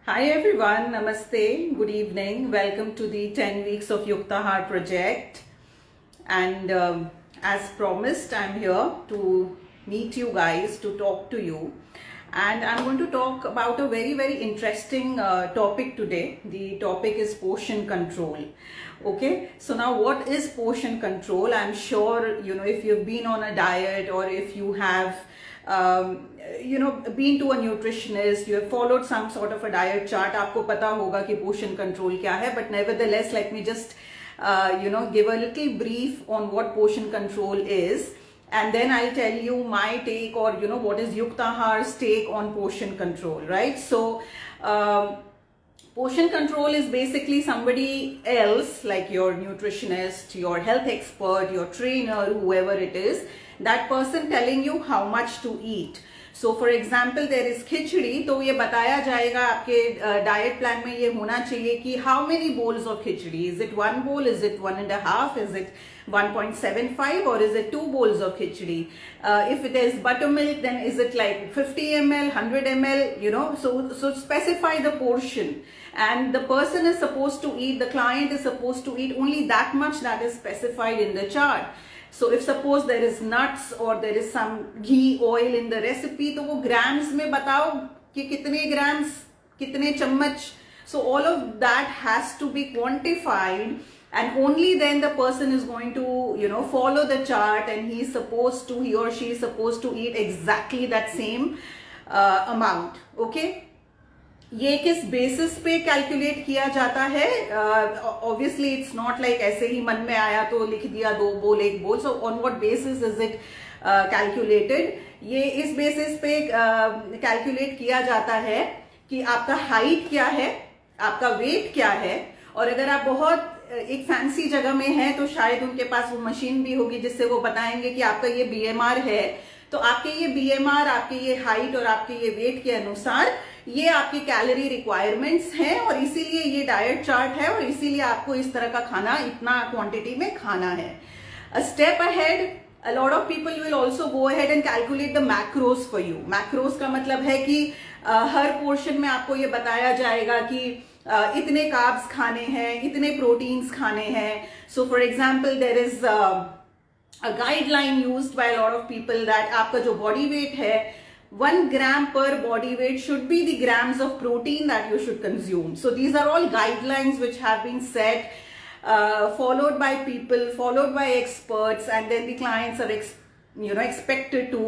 Hi everyone, Namaste, good evening. Welcome to the 10 weeks of Yuktahaar project. And as promised, I'm here to meet you guys, to talk to you. And I'm going to talk about a very interesting topic today. The topic is portion control. Okay, so now what is portion control? I'm sure, if you've been on a diet or if you have been to a nutritionist, you have followed some sort of a diet chart, आपको पता होगा कि portion control क्या है. But nevertheless, let me just give a little brief on what portion control is, and then I'll tell you my take, or what is Yuktahaar's take on portion control, right? So portion control is basically somebody else, like your nutritionist, your health expert, your trainer, whoever it is, that person telling you how much to eat. So for example, there is खिचड़ी, तो ये बताया जाएगा आपके diet plan में ये होना चाहिए कि how many bowls of khichdi, is it one bowl, is it 1.5, is it 1.75, or is it 2 bowls of khichdi? If it is buttermilk, then is it like 50 ml, 100 ml, so specify the portion, and the person is supposed to eat, the client is supposed to eat only that much that is specified in the chart. So if suppose there is nuts or there is some ghee, oil in the recipe, तो वो grams में बताओ कि कितने grams, कितने चम्मच. So all of that has to be quantified, and only then the person is going to follow the chart, and he or she is supposed to eat exactly that same amount. Okay. ये किस basis पे calculate किया जाता है? Obviously it's not like ऐसे ही मन में आया तो लिख दिया 2 बोल 1 बोल. So on what basis is it calculated? ये इस बेसिस पे कैलकुलेट किया जाता है कि आपका हाइट क्या है, आपका वेट क्या है, और अगर आप बहुत एक फैंसी जगह में है तो शायद उनके पास वो मशीन भी होगी जिससे वो बताएंगे कि आपका ये बीएमआर है, तो आपके ये बीएमआर, आपके ये हाइट और आपके ये वेट के अनुसार ये आपकी कैलोरी रिक्वायरमेंट्स हैं, और इसीलिए ये डाइट चार्ट है, और इसीलिए आपको इस तरह का खाना इतना क्वांटिटी में खाना है. A step ahead, a lot of people will also go ahead and calculate the macros for you. Macros का मतलब है कि हर पोर्शन में आपको ये बताया जाएगा कि इतने कार्ब्स खाने हैं, इतने प्रोटीन्स खाने हैं. So for example, there is a guideline used by a lot of people that आपका जो body weight है, 1 gram per body weight should be the grams of protein that you should consume. So these are all guidelines which have been set, followed by people, followed by experts, and then the clients are expected to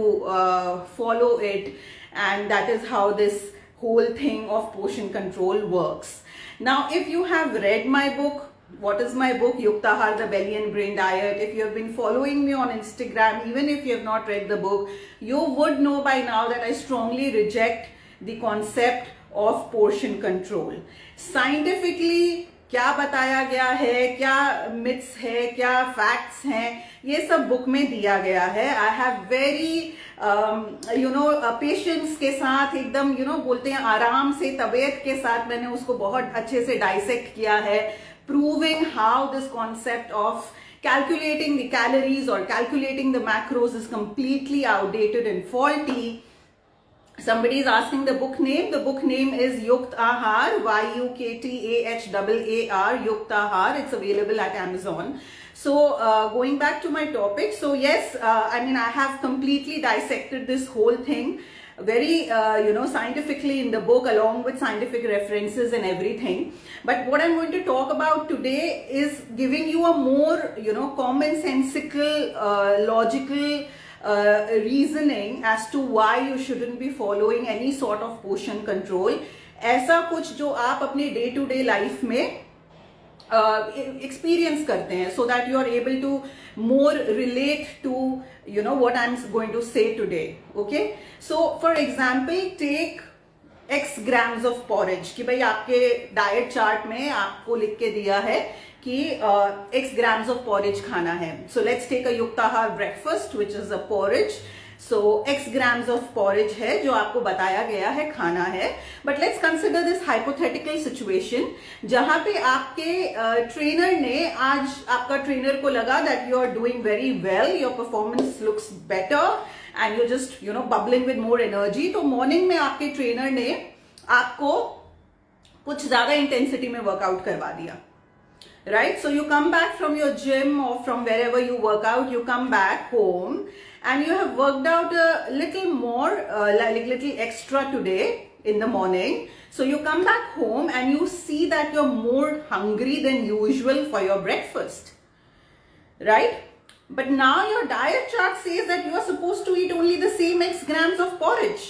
follow it, and that is how this whole thing of portion control works. Now, if you have read my book, what is my book? Yuktahaar, the Belly and Brain Diet. If you have been following me on Instagram, even if you have not read the book, you would know by now that I strongly reject the concept of portion control. Scientifically, क्या बताया गया है, क्या myths है, क्या facts हैं, ये सब बुक में दिया गया है. आई हैव वेरी पेशेंस के साथ, एकदम बोलते हैं आराम से, तबीयत के साथ मैंने उसको बहुत अच्छे से डाइसेक्ट किया है, proving how this concept of calculating the calories or calculating the macros is completely outdated and faulty. Somebody is asking the book name. The book name is Yuktahaar, Yuktahaar, Yuktahaar. It's available at Amazon. So going back to my topic, so yes, I have completely dissected this whole thing very scientifically in the book, along with scientific references and everything. But what I'm going to talk about today is giving you a more commonsensical, logical reasoning as to why you shouldn't be following any sort of portion control. ऐसा कुछ जो आप अपने day to day life में experience करते हैं, so that you are able to more relate to what I'm going to say today. Okay, so for example, take X grams of porridge. कि भाई आपके डाइट चार्ट में आपको लिख के दिया है कि X grams of porridge खाना है. So let's take a Yuktahaar breakfast, which is a porridge. So X grams of porridge है जो आपको बताया गया है खाना है. But let's consider this hypothetical situation जहाँ पे आपके ट्रेनर ने, आज आपका ट्रेनर को लगा that you are doing very well, your performance looks better and you're just bubbling with more energy. तो मॉर्निंग में आपके ट्रेनर ने आपको कुछ ज्यादा इंटेंसिटी में वर्कआउट करवा दिया, right? So you come back from your gym or from wherever you work out, you come back home and you have worked out a little more, like little extra today in the morning. So you come back home and you see that you're more hungry than usual for your breakfast, right? But now your diet chart says that you are supposed to eat only the same X grams of porridge,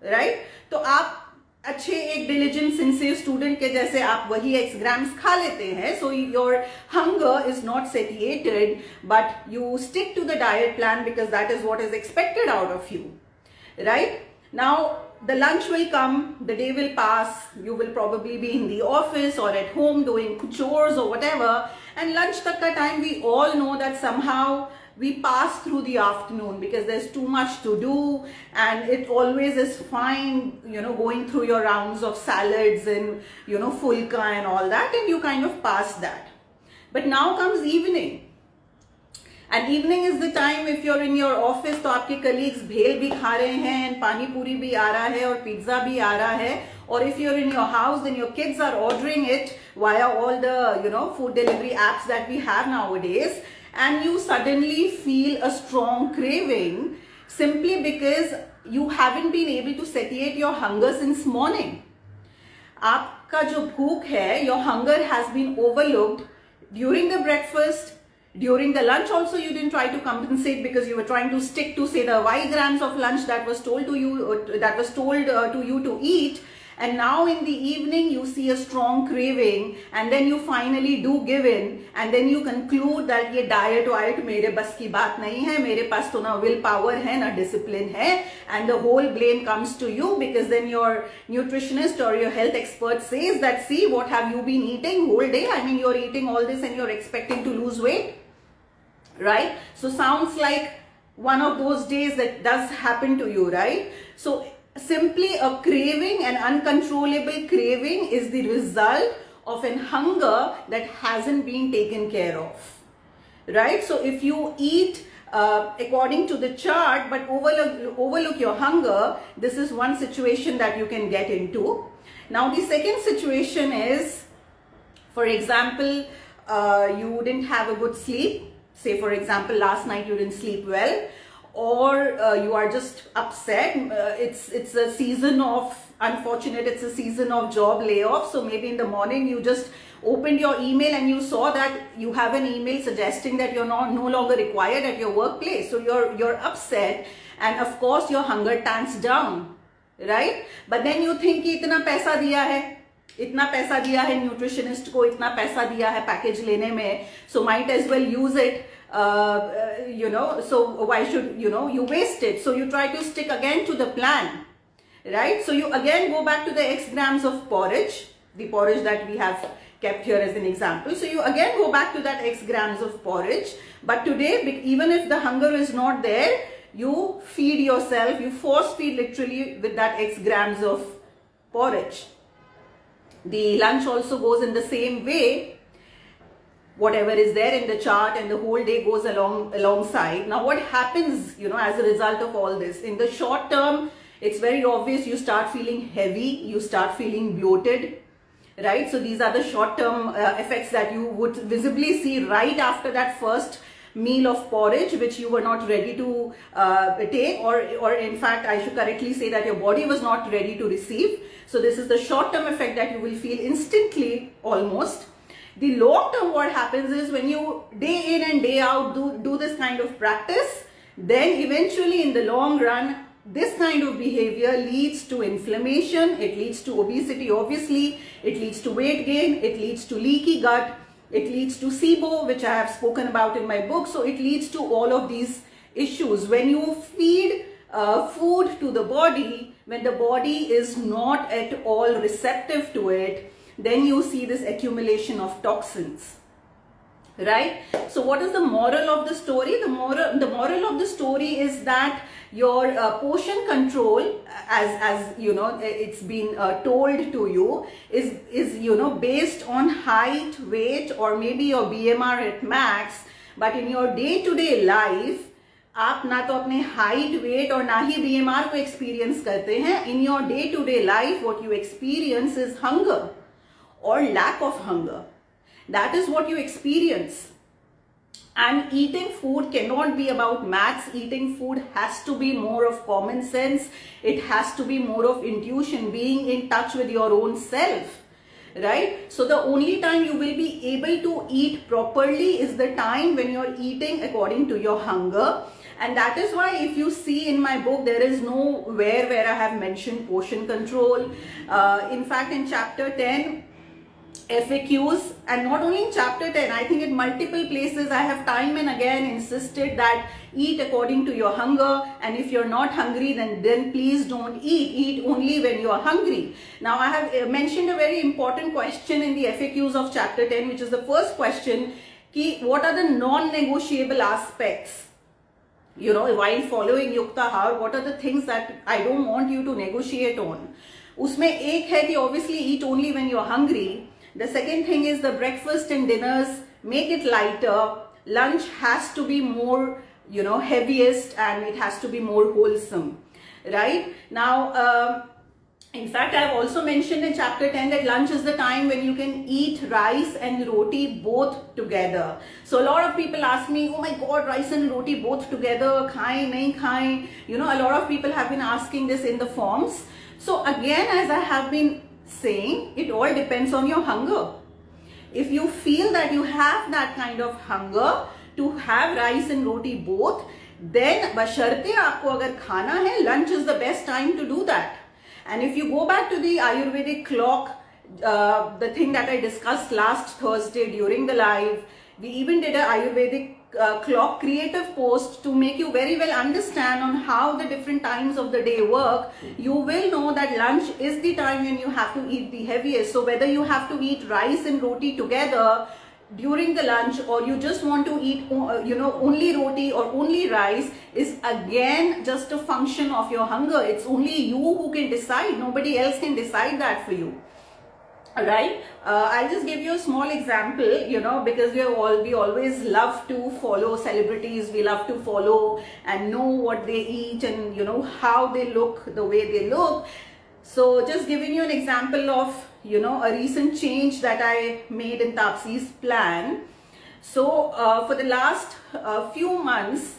right? तो आप अच्छे एक diligent sincere student के जैसे आप वही x grams खा लेते हैं, so your hunger is not satiated, but you stick to the diet plan because that is what is expected out of you, right? Now the lunch will come, the day will pass, you will probably be in the office or at home doing chores or whatever, and lunch tak ka time we all know that somehow we pass through the afternoon because there's too much to do, and it always is fine, you know, going through your rounds of salads and, you know, fulka and all that, and you kind of pass that. But now comes evening, and evening is the time if you're in your office तो आपके colleagues भेल भी खा रहे हैं, and पानी पूरी भी आ रहा है और पिज्जा भी आ रहा है, or if you're in your house then your kids are ordering it via all the, you know, food delivery apps that we have nowadays, and you suddenly feel a strong craving simply because you haven't been able to satiate your hunger since morning. आपका जो भूख है, your hunger has been overlooked during the breakfast. During the lunch also you didn't try to compensate because you were trying to stick to say the Y grams of lunch that was told to you, to you to eat, and now in the evening you see a strong craving, and then you finally do give in, and then you conclude that ये diet white मेरे बस की बात नहीं है, मेरे पास तो ना will power है ना discipline है, and the whole blame comes to you because then your nutritionist or your health expert says that see what have you been eating whole day, I mean you're eating all this and you're expecting to lose weight, right? So sounds like one of those days that does happen to you, right? So simply a craving, an uncontrollable craving, is the result of an hunger that hasn't been taken care of, right? So if you eat according to the chart but overlook your hunger, this is one situation that you can get into. Now the second situation is, for example, you didn't have a good sleep. Say for example last night you didn't sleep well, or you are just upset. It's a season of it's a season of job layoff, so maybe in the morning you just opened your email and you saw that you have an email suggesting that you're no longer required at your workplace, so you're upset, and of course your hunger tamps down, right? But then you think कि इतना पैसा दिया है nutritionist को, इतना पैसा दिया है पैकेज लेने में, so might as well use it, you know, so why should, you know, you waste it, so you try to stick again to the plan, right? So you again go back to the X grams of porridge, the porridge that we have kept here as an example, so you again go back to that X grams of porridge, but today even if the hunger is not there, you feed yourself, you force feed literally with that X grams of porridge. The lunch also goes in the same way, whatever is there in the chart, and the whole day goes alongside. Now what happens, you know, as a result of all this? In the short term, it's very obvious, you start feeling heavy, you start feeling bloated, right? So these are the short term effects that you would visibly see right after that first meal of porridge which you were not ready to take, or in fact I should correctly say that your body was not ready to receive. So this is the short term effect that you will feel instantly almost. The long term, what happens is when you day in and day out do this kind of practice, then eventually in the long run this kind of behavior leads to inflammation, it leads to obesity obviously, it leads to weight gain, it leads to leaky gut, it leads to SIBO, which I have spoken about in my book. So it leads to all of these issues. When you feed food to the body, when the body is not at all receptive to it, then you see this accumulation of toxins, right? So what is the moral of the story? The moral of the story is that your portion control, as you know, it's been told to you, is you know, based on height, weight, or maybe your BMR at max. But in your day-to-day life, आप ना तो अपने height, weight और ना ही BMR को experience करते हैं. In your day-to-day life, what you experience is hunger. or lack of hunger. That is what you experience. And eating food cannot be about maths. Eating food has to be more of common sense. It has to be more of intuition, being in touch with your own self, right? So the only time you will be able to eat properly is the time when you're eating according to your hunger. And that is why if you see in my book, there is nowhere where I have mentioned portion control. In fact, in chapter 10, FAQs, and not only in chapter 10, I think in multiple places I have time and again insisted that eat according to your hunger, and if you're not hungry, then please don't eat only when you are hungry. Now I have mentioned a very important question in the FAQs of chapter 10, which is the first question, what are the non-negotiable aspects, while following Yuktahaar, what are the things that I don't want you to negotiate on. Usme ek hai ki obviously eat only when you're hungry. The second thing is the breakfast and dinners, make it lighter. Lunch has to be more, heaviest, and it has to be more wholesome, right? Now, in fact, I have also mentioned in chapter 10 that lunch is the time when you can eat rice and roti both together. So a lot of people ask me, oh my God, rice and roti both together, khaye, nahi khaye. A lot of people have been asking this in the forms. So again, as I have been saying, it all depends on your hunger. If you feel that you have that kind of hunger to have rice and roti both, then basharte aapko agar khana hai, lunch is the best time to do that. And if you go back to the Ayurvedic clock, the thing that I discussed last Thursday during the live, we even did an Ayurvedic clock creative post to make you very well understand on how the different times of the day work. You will know that lunch is the time when you have to eat the heaviest. So whether you have to eat rice and roti together during the lunch, or you just want to eat only roti or only rice, is again just a function of your hunger. It's only you who can decide. Nobody else can decide that for you. Alright, I'll just give you a small example, because we always love to follow celebrities. We love to follow and know what they eat and how they look, the way they look. So just giving you an example of a recent change that I made in Tapsi's plan. So for the last few months,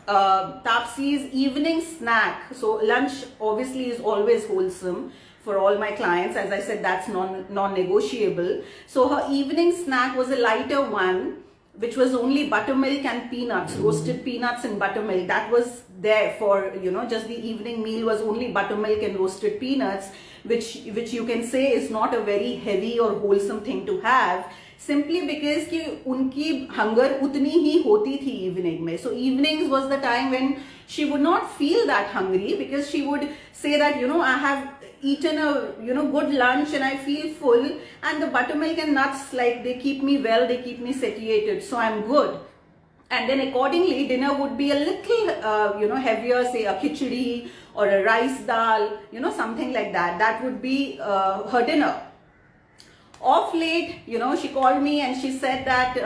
Tapsi's evening snack, so lunch obviously is always wholesome for all my clients. As I said, that's non-negotiable. So her evening snack was a lighter one, which was only buttermilk and peanuts, roasted peanuts and buttermilk. That was there for, just the evening meal was only buttermilk and roasted peanuts, which you can say is not a very heavy or wholesome thing to have, simply because ki unki hunger utni hi hoti thi evening mein. So evenings was the time when she would not feel that hungry, because she would say that, I have eaten a good lunch and I feel full, and the buttermilk and nuts, like, they keep me well, they keep me satiated, so I'm good. And then accordingly dinner would be a little heavier, say a khichdi or a rice dal, something like that. That would be her dinner. Off late, she called me and she said that,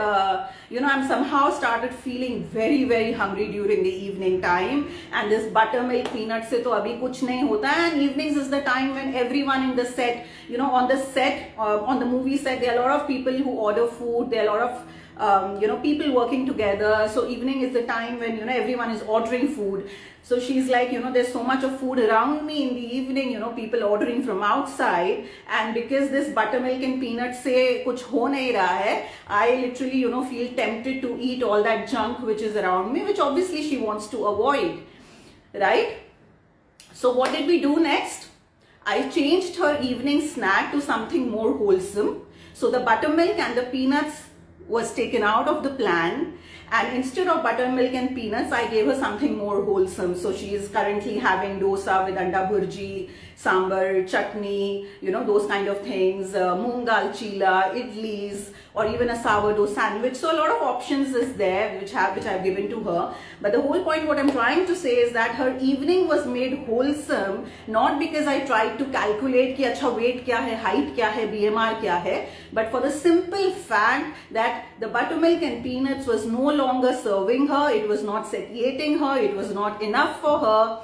I'm somehow started feeling very, very hungry during the evening time, and this buttermilk peanut se to abhi kuch nahi hota. And evenings is the time when everyone in the set, on the set, on the movie set, there are a lot of people who order food, there are a lot of people working together. So evening is the time when everyone is ordering food. So she's like, there's so much of food around me in the evening, people ordering from outside, and because this buttermilk and peanuts se kuch ho nahi raha hai, I literally feel tempted to eat all that junk which is around me, which obviously she wants to avoid, right? So what did we do next? I changed her evening snack to something more wholesome. So the buttermilk and the peanuts was taken out of the plan, and instead of buttermilk and peanuts, I gave her something more wholesome. So she is currently having dosa with anda bhurji, sambar, chutney, those kind of things, moong dal chila, idlis, or even a sourdough sandwich. So a lot of options is there which I've given to her. But the whole point, what I'm trying to say, is that her evening was made wholesome, not because I tried to calculate ki acha weight kya hai, height kya hai, BMR kya hai, but for the simple fact that the buttermilk and peanuts was no longer serving her, it was not satiating her, it was not enough for her,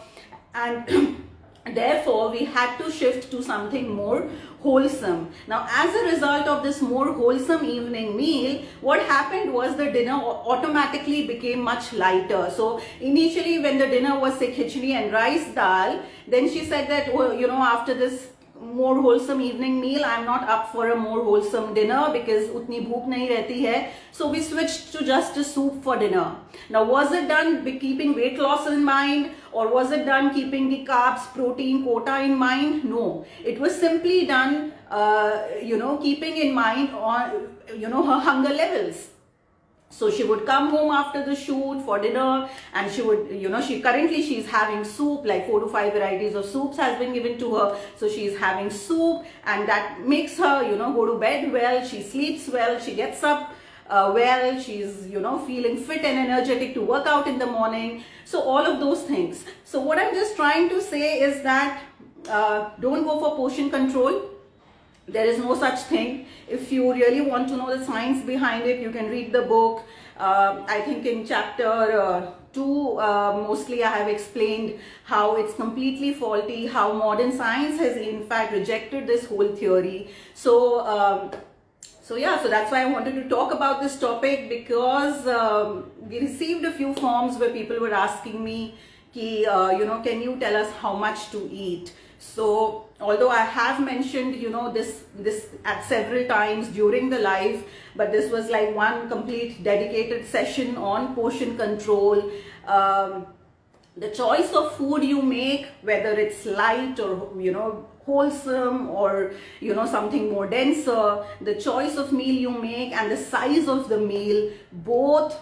and Therefore, we had to shift to something more wholesome. Now, as a result of this more wholesome evening meal, what happened was the dinner automatically became much lighter. So, initially when the dinner was say khichdi and rice dal, then she said that, oh, you know, after this more wholesome evening meal, I'm not up for a more wholesome dinner because utni bhook nahi rehti hai. So we switched to just a soup for dinner. Now, was it done keeping weight loss in mind, or was it done keeping the carbs, protein quota in mind? No, it was simply done, keeping in mind on, her hunger levels. So she would come home after the shoot for dinner, and she would, she's having soup, like 4 to 5 varieties of soups has been given to her. So she's having soup, and that makes her, go to bed well, she sleeps well, she gets up well, she's, feeling fit and energetic to work out in the morning. So all of those things. So what I'm just trying to say is that don't go for portion control. There is no such thing. If you really want to know the science behind it, you can read the book. I think in chapter 2, mostly I have explained how it's completely faulty, how modern science has in fact rejected this whole theory. So that's why I wanted to talk about this topic, because we received a few forms where people were asking me, can you tell us how much to eat? So although I have mentioned, this at several times during the live, but this was like one complete dedicated session on portion control. The choice of food you make, whether it's light or, wholesome or, something more denser, the choice of meal you make and the size of the meal, both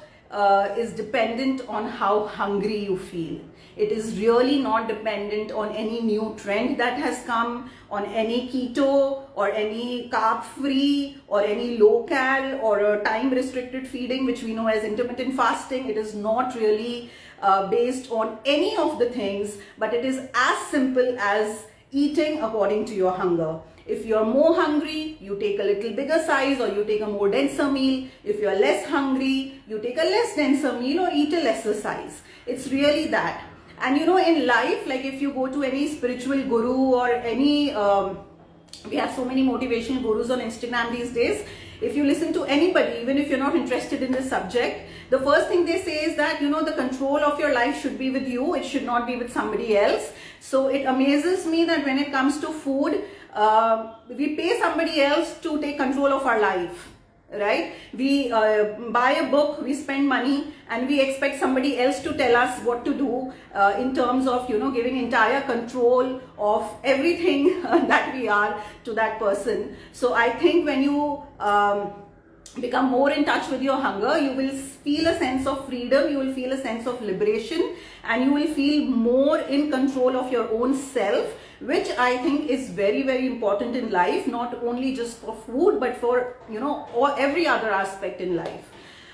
is dependent on how hungry you feel. It is really not dependent on any new trend that has come, on any keto or any carb free or any low cal or a time restricted feeding, which we know as intermittent fasting. It is not really based on any of the things, but it is as simple as eating according to your hunger. If you're more hungry, you take a little bigger size or you take a more denser meal. If you're less hungry, you take a less denser meal or eat a lesser size. It's really that. And in life, like if you go to any spiritual guru or any, we have so many motivational gurus on Instagram these days. If you listen to anybody, even if you're not interested in this subject, the first thing they say is that, the control of your life should be with you. It should not be with somebody else. So it amazes me that when it comes to food, we pay somebody else to take control of our life, right? We buy a book, we spend money, and we expect somebody else to tell us what to do in terms of, giving entire control of everything that we are to that person. So I think when you become more in touch with your hunger, you will feel a sense of freedom, you will feel a sense of liberation, and you will feel more in control of your own self, which I think is very, very important in life, not only just for food, but for, or every other aspect in life.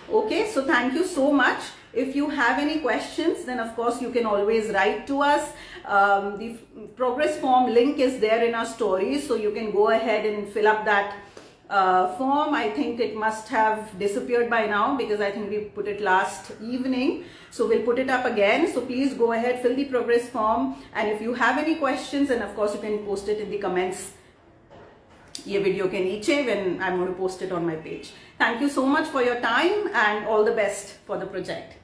Okay, so thank you so much. If you have any questions, then of course you can always write to us. The progress form link is there in our stories, so you can go ahead and fill up that form. I think it must have disappeared by now because I think we put it last evening. So we'll put it up again. So please go ahead, fill the progress form. And if you have any questions, then of course you can post it in the comments. ये video के नीचे when I'm going to post it on my page. Thank you so much for your time and all the best for the project.